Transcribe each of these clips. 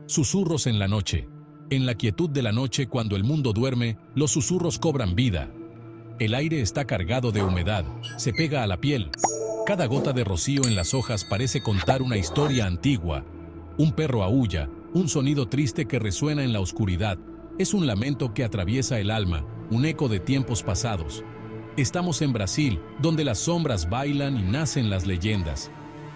Susurros en la noche. En la quietud de la noche, cuando el mundo duerme, los susurros cobran vida. El aire está cargado de humedad, se pega a la piel. Cada gota de rocío en las hojas parece contar una historia antigua. Un perro aúlla, un sonido triste que resuena en la oscuridad. Es un lamento que atraviesa el alma, un eco de tiempos pasados. Estamos en Brasil, donde las sombras bailan y nacen las leyendas.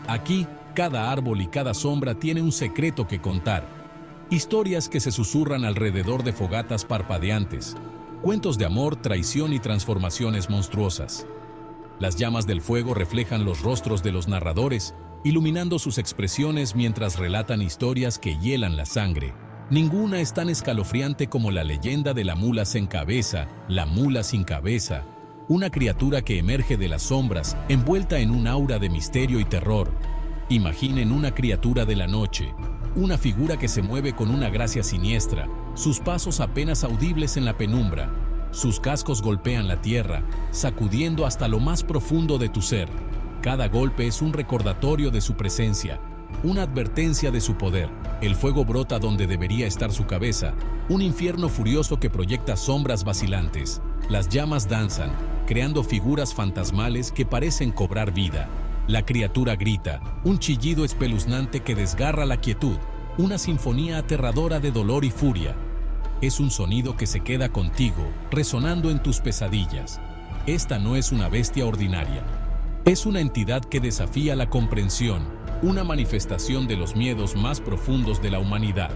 Aquí, cada árbol y cada sombra tiene un secreto que contar. Historias que se susurran alrededor de fogatas parpadeantes. Cuentos de amor, traición y transformaciones monstruosas. Las llamas del fuego reflejan los rostros de los narradores, iluminando sus expresiones mientras relatan historias que hielan la sangre. Ninguna es tan escalofriante como la leyenda de la mula sin cabeza, la mula sin cabeza, una criatura que emerge de las sombras, envuelta en un aura de misterio y terror. Imaginen una criatura de la noche, una figura que se mueve con una gracia siniestra, sus pasos apenas audibles en la penumbra. Sus cascos golpean la tierra, sacudiendo hasta lo más profundo de tu ser. Cada golpe es un recordatorio de su presencia, una advertencia de su poder. El fuego brota donde debería estar su cabeza, un infierno furioso que proyecta sombras vacilantes. Las llamas danzan, creando figuras fantasmales que parecen cobrar vida. La criatura grita, un chillido espeluznante que desgarra la quietud, una sinfonía aterradora de dolor y furia. Es un sonido que se queda contigo, resonando en tus pesadillas. Esta no es una bestia ordinaria. Es una entidad que desafía la comprensión, una manifestación de los miedos más profundos de la humanidad.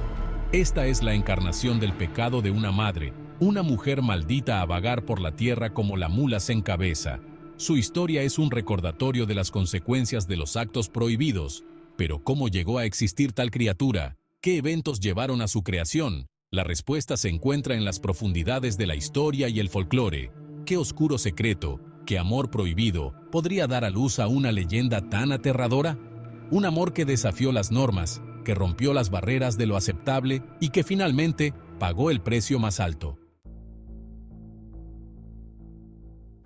Esta es la encarnación del pecado de una madre, una mujer maldita a vagar por la tierra como la mula sin cabeza. Su historia es un recordatorio de las consecuencias de los actos prohibidos. Pero ¿cómo llegó a existir tal criatura? ¿Qué eventos llevaron a su creación? La respuesta se encuentra en las profundidades de la historia y el folclore. ¿Qué oscuro secreto, qué amor prohibido podría dar a luz a una leyenda tan aterradora? Un amor que desafió las normas, que rompió las barreras de lo aceptable y que finalmente pagó el precio más alto.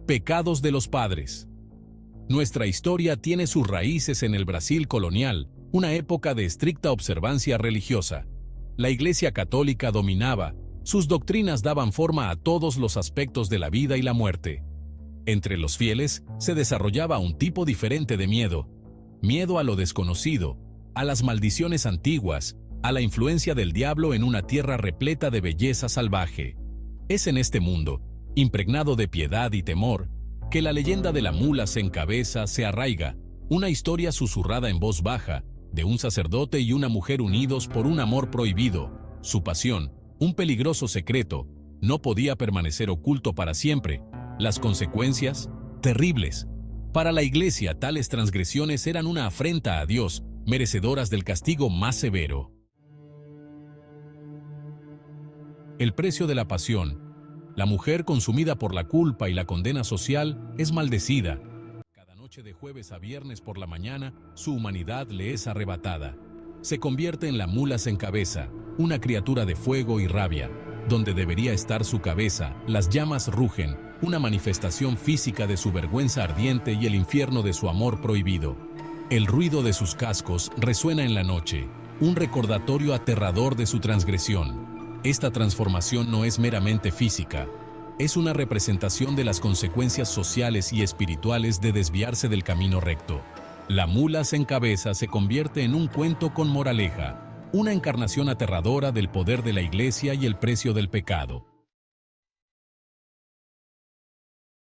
Pecados de los padres. Nuestra historia tiene sus raíces en el Brasil colonial, una época de estricta observancia religiosa. La Iglesia Católica dominaba, sus doctrinas daban forma a todos los aspectos de la vida y la muerte. Entre los fieles se desarrollaba un tipo diferente de miedo. Miedo a lo desconocido, a las maldiciones antiguas, a la influencia del diablo en una tierra repleta de belleza salvaje. Es en este mundo, impregnado de piedad y temor, que la leyenda de la mula sin cabeza se arraiga, una historia susurrada en voz baja, de un sacerdote y una mujer unidos por un amor prohibido. Su pasión, un peligroso secreto, no podía permanecer oculto para siempre. Las consecuencias, terribles. Para la Iglesia, tales transgresiones eran una afrenta a Dios, merecedoras del castigo más severo. El precio de la pasión. La mujer consumida por la culpa y la condena social es maldecida. Cada noche de jueves a viernes por la mañana, su humanidad le es arrebatada. Se convierte en la mula sin cabeza, una criatura de fuego y rabia. Donde debería estar su cabeza, las llamas rugen, una manifestación física de su vergüenza ardiente y el infierno de su amor prohibido. El ruido de sus cascos resuena en la noche, un recordatorio aterrador de su transgresión. Esta transformación no es meramente física, es una representación de las consecuencias sociales y espirituales de desviarse del camino recto. La mula sin cabeza se convierte en un cuento con moraleja, una encarnación aterradora del poder de la Iglesia y el precio del pecado.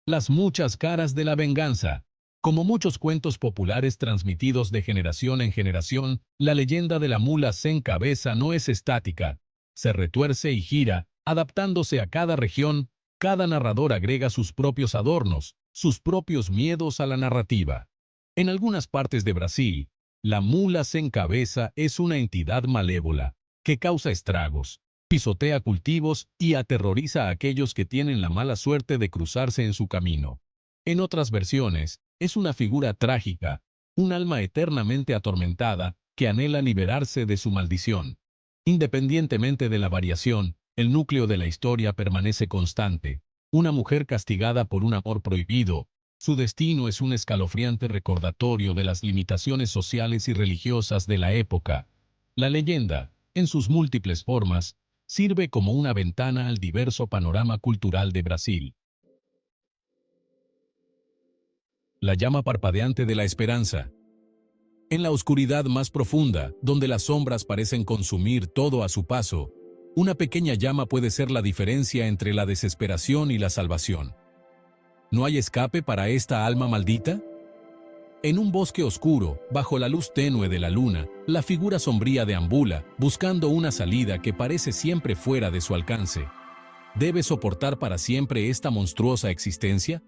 Las muchas caras de la venganza. Como muchos cuentos populares transmitidos de generación en generación, la leyenda de la mula sin cabeza no es estática. Se retuerce y gira, adaptándose a cada región. Cada narrador agrega sus propios adornos, sus propios miedos a la narrativa. En algunas partes de Brasil, la mula sin cabeza es una entidad malévola, que causa estragos, pisotea cultivos y aterroriza a aquellos que tienen la mala suerte de cruzarse en su camino. En otras versiones, es una figura trágica, un alma eternamente atormentada, que anhela liberarse de su maldición. Independientemente de la variación, el núcleo de la historia permanece constante. Una mujer castigada por un amor prohibido. Su destino es un escalofriante recordatorio de las limitaciones sociales y religiosas de la época. La leyenda, en sus múltiples formas, sirve como una ventana al diverso panorama cultural de Brasil. La llama parpadeante de la esperanza. En la oscuridad más profunda, donde las sombras parecen consumir todo a su paso, una pequeña llama puede ser la diferencia entre la desesperación y la salvación. ¿No hay escape para esta alma maldita? En un bosque oscuro, bajo la luz tenue de la luna, la figura sombría deambula, buscando una salida que parece siempre fuera de su alcance. ¿Debe soportar para siempre esta monstruosa existencia?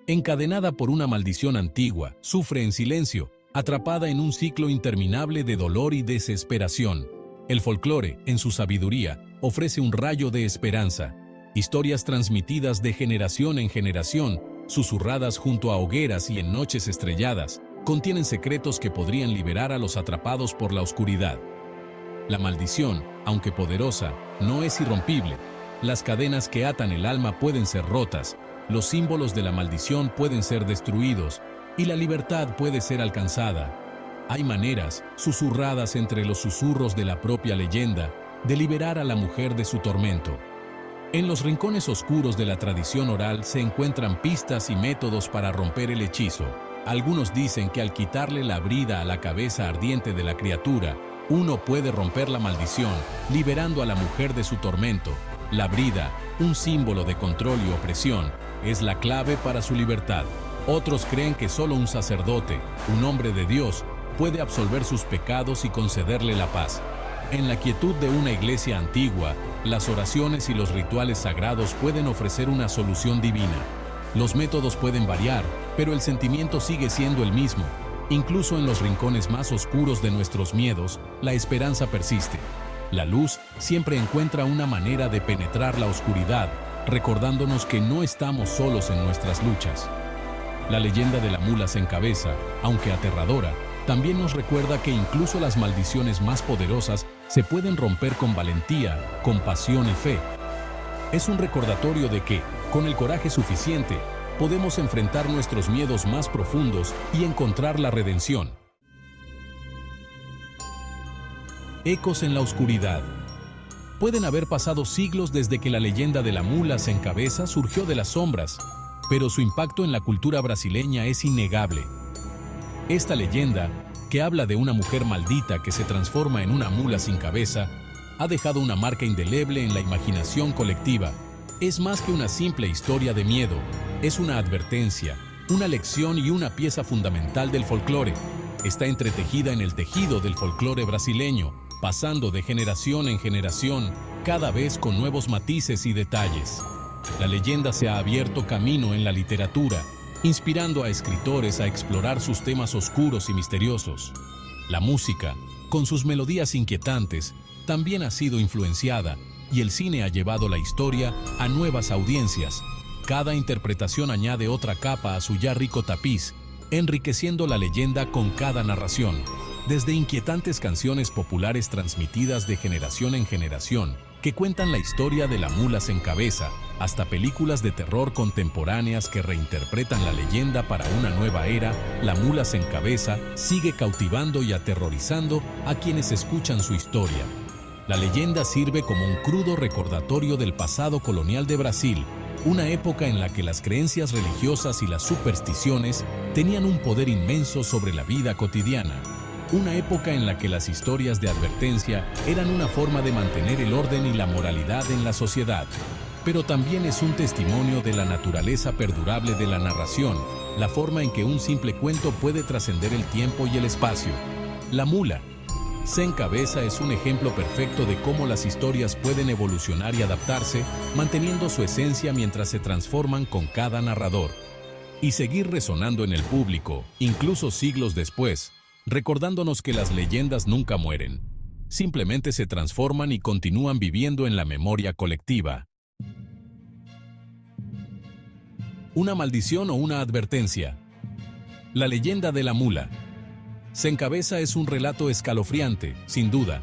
Encadenada por una maldición antigua, sufre en silencio, atrapada en un ciclo interminable de dolor y desesperación. El folclore, en su sabiduría, ofrece un rayo de esperanza. Historias transmitidas de generación en generación, susurradas junto a hogueras y en noches estrelladas, contienen secretos que podrían liberar a los atrapados por la oscuridad. La maldición, aunque poderosa, no es irrompible. Las cadenas que atan el alma pueden ser rotas, los símbolos de la maldición pueden ser destruidos, y la libertad puede ser alcanzada. Hay maneras, susurradas entre los susurros de la propia leyenda, de liberar a la mujer de su tormento. En los rincones oscuros de la tradición oral se encuentran pistas y métodos para romper el hechizo. Algunos dicen que al quitarle la brida a la cabeza ardiente de la criatura, uno puede romper la maldición, liberando a la mujer de su tormento. La brida, un símbolo de control y opresión, es la clave para su libertad. Otros creen que solo un sacerdote, un hombre de Dios, puede absolver sus pecados y concederle la paz. En la quietud de una iglesia antigua, las oraciones y los rituales sagrados pueden ofrecer una solución divina. Los métodos pueden variar, pero el sentimiento sigue siendo el mismo. Incluso en los rincones más oscuros de nuestros miedos, la esperanza persiste. La luz siempre encuentra una manera de penetrar la oscuridad, recordándonos que no estamos solos en nuestras luchas. La leyenda de la mula sin cabeza, aunque aterradora, también nos recuerda que incluso las maldiciones más poderosas se pueden romper con valentía, compasión y fe. Es un recordatorio de que, con el coraje suficiente, podemos enfrentar nuestros miedos más profundos y encontrar la redención. Ecos en la oscuridad. Pueden haber pasado siglos desde que la leyenda de la mula sin cabeza surgió de las sombras, pero su impacto en la cultura brasileña es innegable. Esta leyenda, que habla de una mujer maldita que se transforma en una mula sin cabeza, ha dejado una marca indeleble en la imaginación colectiva. Es más que una simple historia de miedo, es una advertencia, una lección y una pieza fundamental del folclore. Está entretejida en el tejido del folclore brasileño, pasando de generación en generación, cada vez con nuevos matices y detalles. La leyenda se ha abierto camino en la literatura, inspirando a escritores a explorar sus temas oscuros y misteriosos. La música, con sus melodías inquietantes, también ha sido influenciada, y el cine ha llevado la historia a nuevas audiencias. Cada interpretación añade otra capa a su ya rico tapiz, enriqueciendo la leyenda con cada narración. Desde inquietantes canciones populares transmitidas de generación en generación, que cuentan la historia de la mula sin cabeza, hasta películas de terror contemporáneas que reinterpretan la leyenda para una nueva era, la mula sin cabeza sigue cautivando y aterrorizando a quienes escuchan su historia. La leyenda sirve como un crudo recordatorio del pasado colonial de Brasil, una época en la que las creencias religiosas y las supersticiones tenían un poder inmenso sobre la vida cotidiana. Una época en la que las historias de advertencia eran una forma de mantener el orden y la moralidad en la sociedad. Pero también es un testimonio de la naturaleza perdurable de la narración, la forma en que un simple cuento puede trascender el tiempo y el espacio. La mula sin cabeza es un ejemplo perfecto de cómo las historias pueden evolucionar y adaptarse, manteniendo su esencia mientras se transforman con cada narrador. Y seguir resonando en el público, incluso siglos después, recordándonos que las leyendas nunca mueren. Simplemente se transforman y continúan viviendo en la memoria colectiva. Una maldición o una advertencia. La leyenda de la mula sin cabeza es un relato escalofriante, sin duda,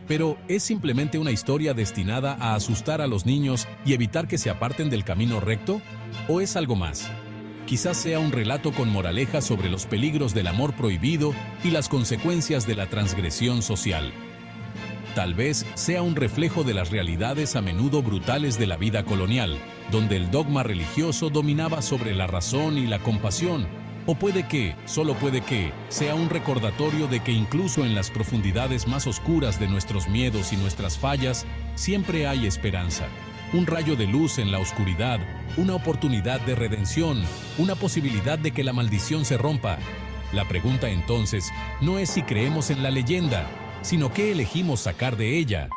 pero ¿es simplemente una historia destinada a asustar a los niños y evitar que se aparten del camino recto? ¿O es algo más? Quizás sea un relato con moraleja sobre los peligros del amor prohibido y las consecuencias de la transgresión social. Tal vez sea un reflejo de las realidades a menudo brutales de la vida colonial, donde el dogma religioso dominaba sobre la razón y la compasión. O puede que, solo puede que, sea un recordatorio de que incluso en las profundidades más oscuras de nuestros miedos y nuestras fallas, siempre hay esperanza. Un rayo de luz en la oscuridad, una oportunidad de redención, una posibilidad de que la maldición se rompa. La pregunta entonces no es si creemos en la leyenda, sino qué elegimos sacar de ella.